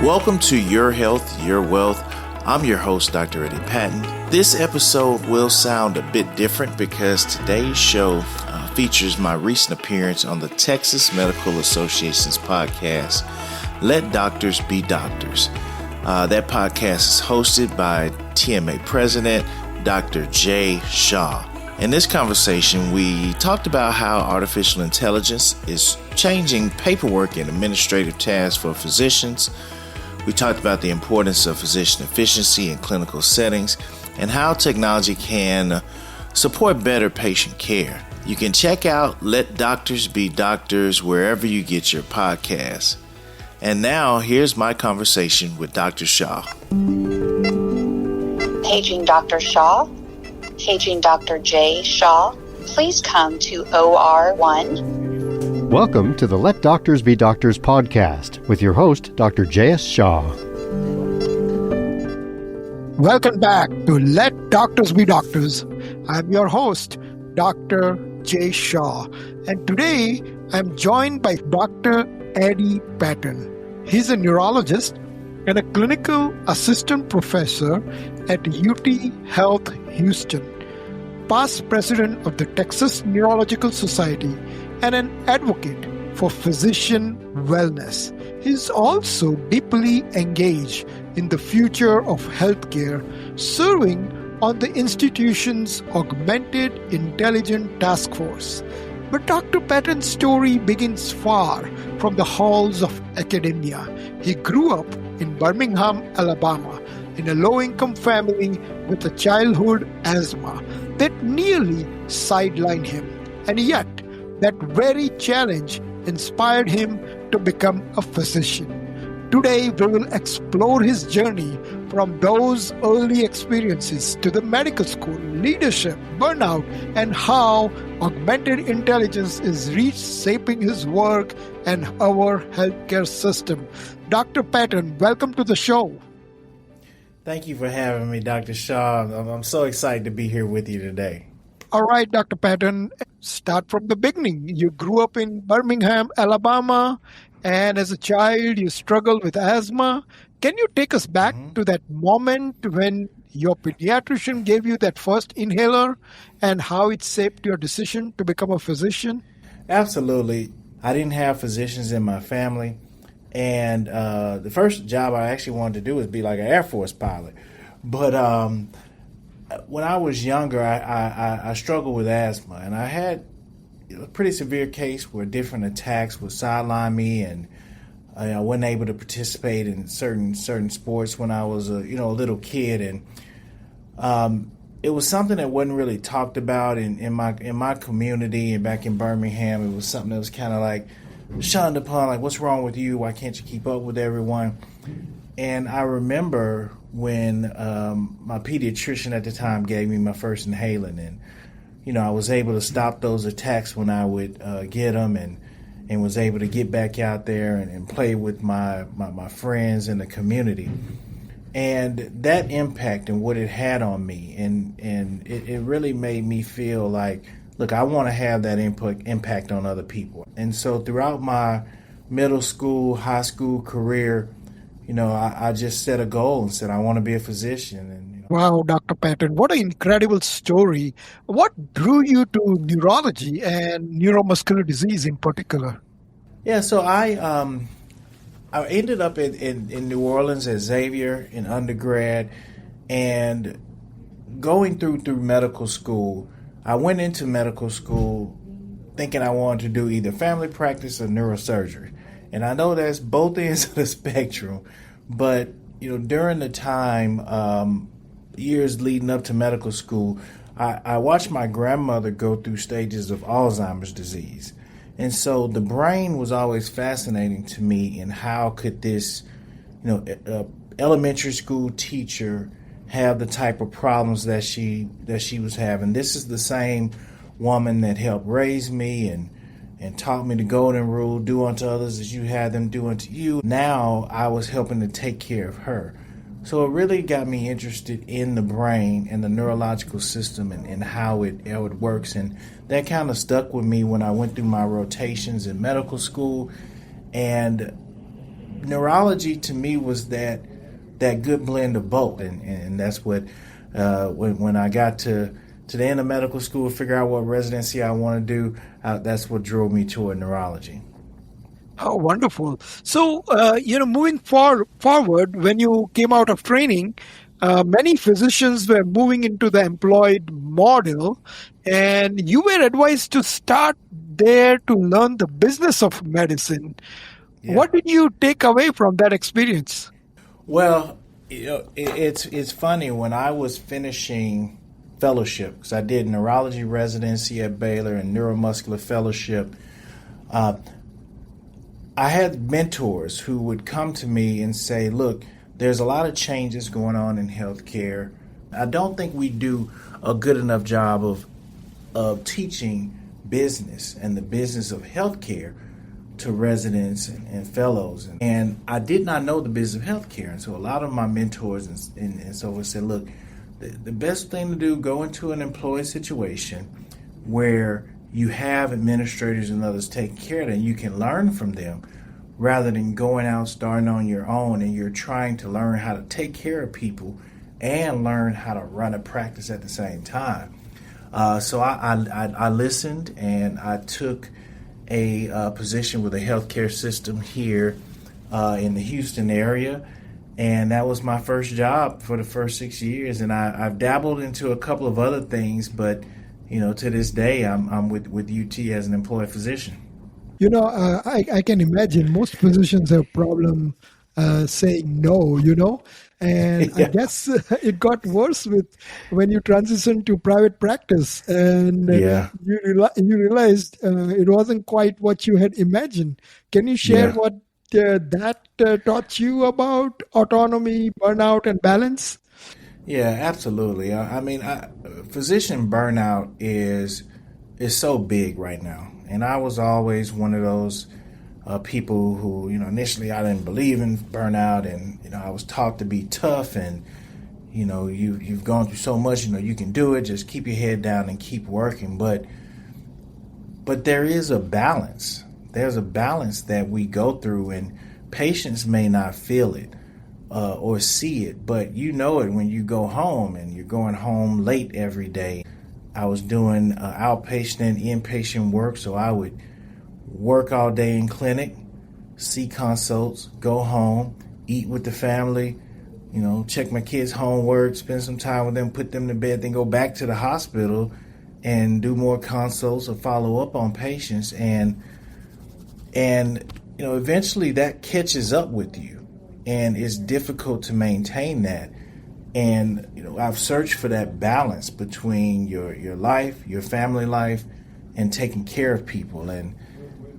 Welcome to Your Health, Your Wealth. I'm your host, Dr. Eddie Patton. This episode will sound a bit different because today's show features my recent appearance on the Texas Medical Association's podcast, Let Doctors Be Doctors. That podcast is hosted by TMA President, Dr. Shah. In this conversation, we talked about how artificial intelligence is changing paperwork and administrative tasks for physicians. We talked about the importance of physician efficiency in clinical settings and how technology can support better patient care. You can check out Let Doctors Be Doctors wherever you get your podcasts. And now, here's my conversation with Dr. Shah. Paging Dr. Shah. Paging Dr. J. Shah. Please come to OR1. Welcome to the Let Doctors Be Doctors podcast with your host, Dr. J.S. Shah. Welcome back to Let Doctors Be Doctors. I'm your host, Dr. J. Shah. And today, I'm joined by Dr. Eddie Patton. He's a neurologist and a clinical assistant professor at UT Health Houston, past president of the Texas Neurological Society, and an advocate for physician wellness. He's also deeply engaged in the future of healthcare, serving on the institution's Augmented Intelligence Task Force. But Dr. Patton's story begins far from the halls of academia. He grew up in Birmingham, Alabama, in a low-income family with a childhood asthma that nearly sidelined him. And yet, that very challenge inspired him to become a physician. Today, we will explore his journey from those early experiences to the medical school, leadership, burnout, and how augmented intelligence is reshaping his work and our healthcare system. Dr. Patton, welcome to the show. Thank you for having me, Dr. Shah. I'm so excited to be here with you today. All right, Dr. Patton, start from the beginning. You grew up in Birmingham, Alabama, and as a child, you struggled with asthma. Can you take us back to that moment when your pediatrician gave you that first inhaler and how it shaped your decision to become a physician? Absolutely. I didn't have physicians in my family. And the first job I actually wanted to do was be like an Air Force pilot. But when I was younger, I struggled with asthma, and I had a pretty severe case where different attacks would sideline me, and I wasn't able to participate in certain sports when I was a little kid, and it was something that wasn't really talked about in my community and back in Birmingham. It was something that was kind of like shunned upon, like, what's wrong with you? Why can't you keep up with everyone? And I remember when my pediatrician at the time gave me my first inhalant, and I was able to stop those attacks when I would get them, and was able to get back out there and play with my friends in the community. And that impact and what it had on me, and it really made me feel like, look, I want to have that impact on other people. And so throughout my middle school, high school career, I just set a goal and said, I want to be a physician. And Wow, Dr. Patton, what an incredible story. What drew you to neurology and neuromuscular disease in particular? Yeah, so I ended up in New Orleans at Xavier in undergrad, and going through medical school, I went into medical school thinking I wanted to do either family practice or neurosurgery. And I know that's both ends of the spectrum, but during the time, years leading up to medical school, I watched my grandmother go through stages of Alzheimer's disease. And so the brain was always fascinating to me, and how could this, elementary school teacher have the type of problems that she was having. This is the same woman that helped raise me and taught me the golden rule, do unto others as you had them do unto you. Now I was helping to take care of her. So it really got me interested in the brain and the neurological system and how it works. And that kind of stuck with me when I went through my rotations in medical school. And neurology to me was that good blend of both, and that's what when I got to the end of medical school, figure out what residency I want to do. That's what drove me toward neurology. Oh, wonderful. So, moving forward, when you came out of training, many physicians were moving into the employed model, and you were advised to start there to learn the business of medicine. Yeah. What did you take away from that experience? Well, it's funny, when I was finishing fellowship, because I did neurology residency at Baylor and neuromuscular fellowship, I had mentors who would come to me and say, look, there's a lot of changes going on in healthcare. I don't think we do a good enough job of teaching business and the business of healthcare to residents and fellows. And I did not know the business of healthcare. And so a lot of my mentors and so forth said, look, the best thing to do, go into an employee situation where you have administrators and others taking care of it, and you can learn from them rather than going out starting on your own and you're trying to learn how to take care of people and learn how to run a practice at the same time. So I listened, and I took a position with a healthcare system here in the Houston area, and that was my first job for the first 6 years. And I've dabbled into a couple of other things, but to this day, I'm with UT as an employed physician. I can imagine most physicians have problem saying no, and Yeah. I guess it got worse when you transitioned to private practice, and Yeah. you realized it wasn't quite what you had imagined. Can you share Yeah. what that taught you about autonomy, burnout, and balance? Yeah, absolutely. Physician burnout is so big right now, and I was always one of those people who, initially I didn't believe in burnout, and I was taught to be tough, and you've gone through so much, you can do it. Just keep your head down and keep working. But there is a balance. There's a balance that we go through, and patients may not feel it or see it, but you know it when you go home, and you're going home late every day. I was doing outpatient and inpatient work, so I would work all day in clinic, see consults, go home, eat with the family, check my kids' homework, spend some time with them, put them to bed, then go back to the hospital and do more consults or follow up on patients. And eventually that catches up with you, and it's difficult to maintain that. And I've searched for that balance between your life, your family life, and taking care of people.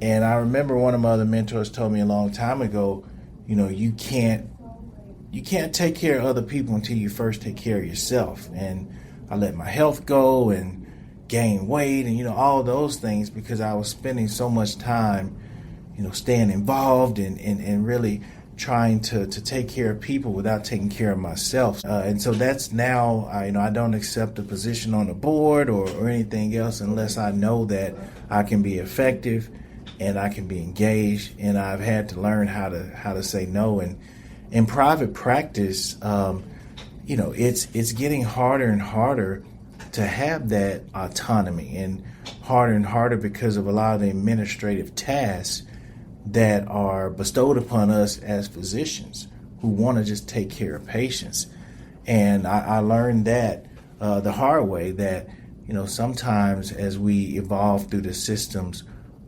And I remember one of my other mentors told me a long time ago, you can't take care of other people until you first take care of yourself. And I let my health go and gain weight and all those things because I was spending so much time staying involved and really trying to take care of people without taking care of myself. And so that's now, I don't accept a position on the board or anything else unless I know that I can be effective and I can be engaged. And I've had to learn how to say no. And in private practice, it's getting harder and harder to have that autonomy, and harder because of a lot of the administrative tasks that are bestowed upon us as physicians who want to just take care of patients. And I learned that the hard way, that sometimes as we evolve through the systems,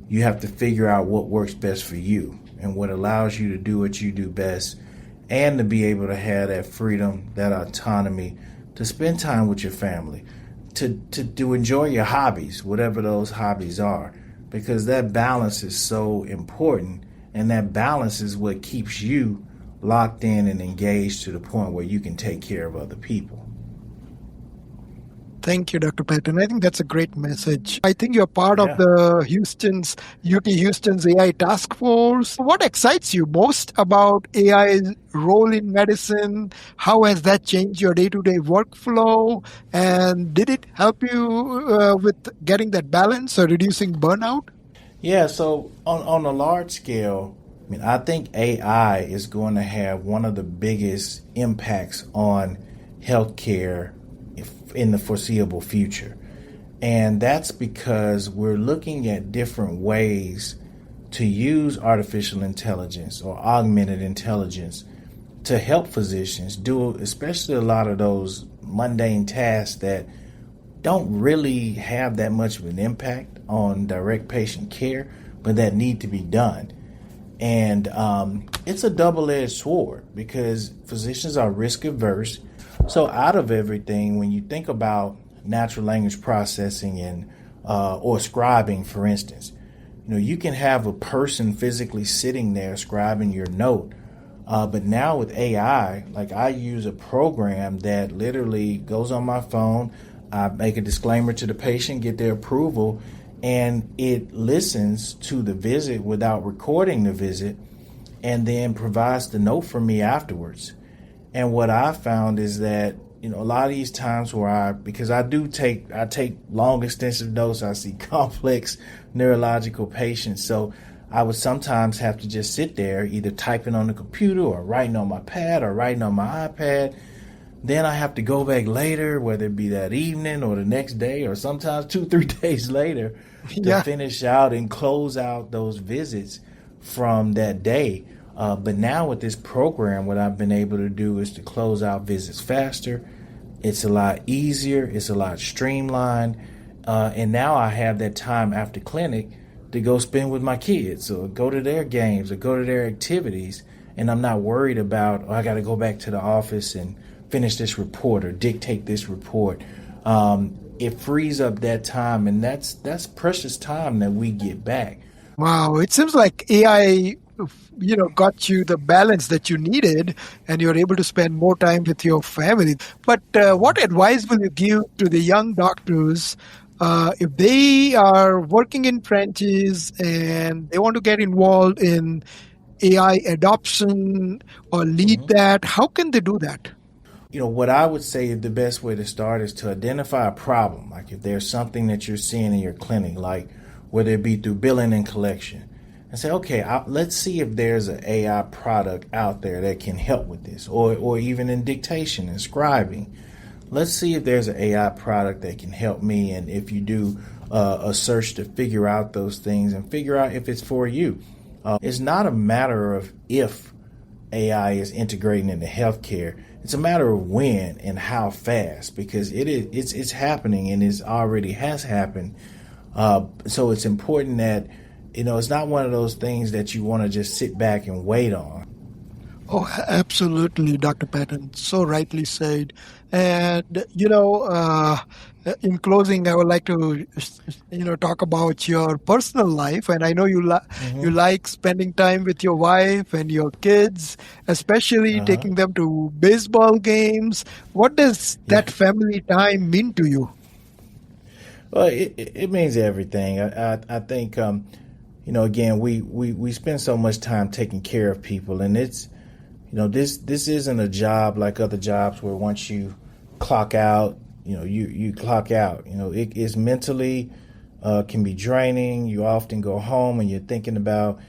you have to figure out what works best for you and what allows you to do what you do best, and to be able to have that freedom, that autonomy, to spend time with your family, to enjoy your hobbies, whatever those hobbies are, because that balance is so important, and that balance is what keeps you locked in and engaged to the point where you can take care of other people. Thank you, Dr. Patton. I think that's a great message. I think you're part of the UT Houston's AI task force. What excites you most about AI's role in medicine? How has that changed your day-to-day workflow? And did it help you with getting that balance or reducing burnout? Yeah, so on a large scale, I mean, I think AI is going to have one of the biggest impacts on healthcare in the foreseeable future. And that's because we're looking at different ways to use artificial intelligence or augmented intelligence to help physicians do especially a lot of those mundane tasks that don't really have that much of an impact on direct patient care, but that need to be done. And it's a double-edged sword because physicians are risk averse. So out of everything, when you think about natural language processing and or scribing, for instance, you can have a person physically sitting there scribing your note. But now with AI, like I use a program that literally goes on my phone. I make a disclaimer to the patient, get their approval, and it listens to the visit without recording the visit and then provides the note for me afterwards. And what I found is that, a lot of these times where because I take long extensive notes, I see complex neurological patients. So I would sometimes have to just sit there either typing on the computer or writing on my pad or writing on my iPad. Then I have to go back later, whether it be that evening or the next day or sometimes 2-3 days later to finish out and close out those visits from that day. But now with this program, what I've been able to do is to close out visits faster. It's a lot easier. It's a lot streamlined. And now I have that time after clinic to go spend with my kids or go to their games or go to their activities. And I'm not worried about, I got to go back to the office and finish this report or dictate this report. It frees up that time, and that's precious time that we get back. Wow, it seems like AI, got you the balance that you needed, and you're able to spend more time with your family. But what advice will you give to the young doctors if they are working in trenches and they want to get involved in AI adoption or lead that? How can they do that? What I would say the best way to start is to identify a problem. Like if there's something that you're seeing in your clinic, like whether it be through billing and collection, and say, okay, let's see if there's an AI product out there that can help with this, or even in dictation and scribing. Let's see if there's an AI product that can help me, and if you do a search to figure out those things and figure out if it's for you. It's not a matter of if AI is integrating into healthcare. It's a matter of when and how fast, because it's happening and it already has happened. So it's important that, it's not one of those things that you want to just sit back and wait on. Oh, absolutely, Dr. Patton. So rightly said. And, in closing, I would like to, talk about your personal life. And I know you like spending time with your wife and your kids, especially taking them to baseball games. What does that family time mean to you? Well, it means everything. I think, again, we spend so much time taking care of people, and it's, this isn't a job like other jobs where once you clock out, you clock out. It is mentally can be draining. You often go home and you're thinking about,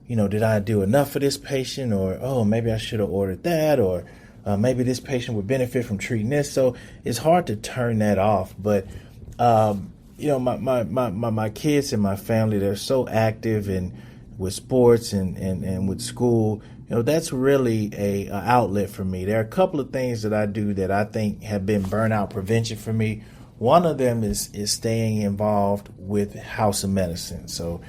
did I do enough for this patient, or maybe I should have ordered that, or maybe this patient would benefit from treating this. So it's hard to turn that off. But my kids and my family, they're so active and with sports and with school. That's really a outlet for me. There are a couple of things that I do that I think have been burnout prevention for me. One of them is staying involved with House of Medicine. So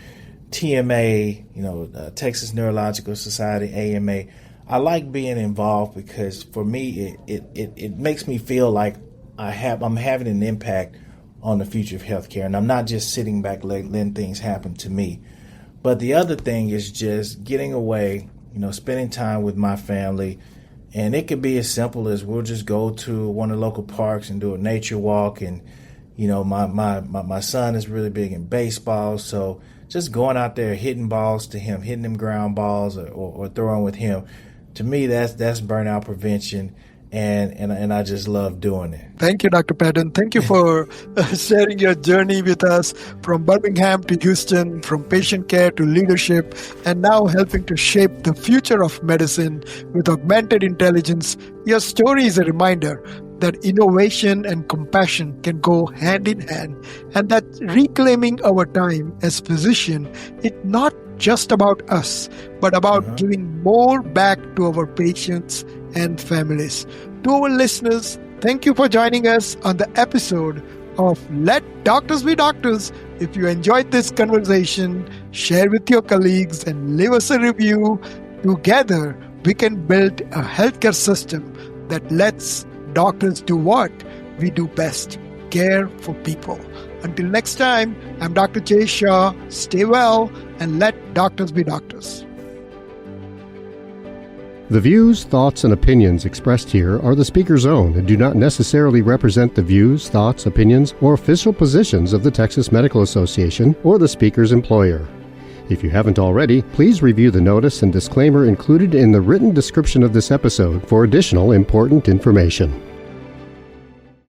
TMA, Texas Neurological Society, AMA. I like being involved because for me, it makes me feel like I'm having an impact on the future of healthcare, and I'm not just sitting back letting things happen to me. But the other thing is just getting away, spending time with my family. And it could be as simple as we'll just go to one of the local parks and do a nature walk. And, my son is really big in baseball. So just going out there, hitting balls to him, hitting them ground balls or throwing with him. To me, that's burnout prevention. and I just love doing it. Thank you, Dr. Patton. Thank you for sharing your journey with us from Birmingham to Houston, from patient care to leadership, and now helping to shape the future of medicine with augmented intelligence. Your story is a reminder that innovation and compassion can go hand in hand, and that reclaiming our time as physician is not just about us, but about giving more back to our patients and families. To our listeners, thank you for joining us on the episode of Let Doctors Be Doctors. If you enjoyed this conversation, share with your colleagues and leave us a review. Together, we can build a healthcare system that lets doctors do what we do best, care for people. Until next time, I'm Dr. Jay Shah. Stay well and let doctors be doctors. The views, thoughts, and opinions expressed here are the speaker's own and do not necessarily represent the views, thoughts, opinions, or official positions of the Texas Medical Association or the speaker's employer. If you haven't already, please review the notice and disclaimer included in the written description of this episode for additional important information.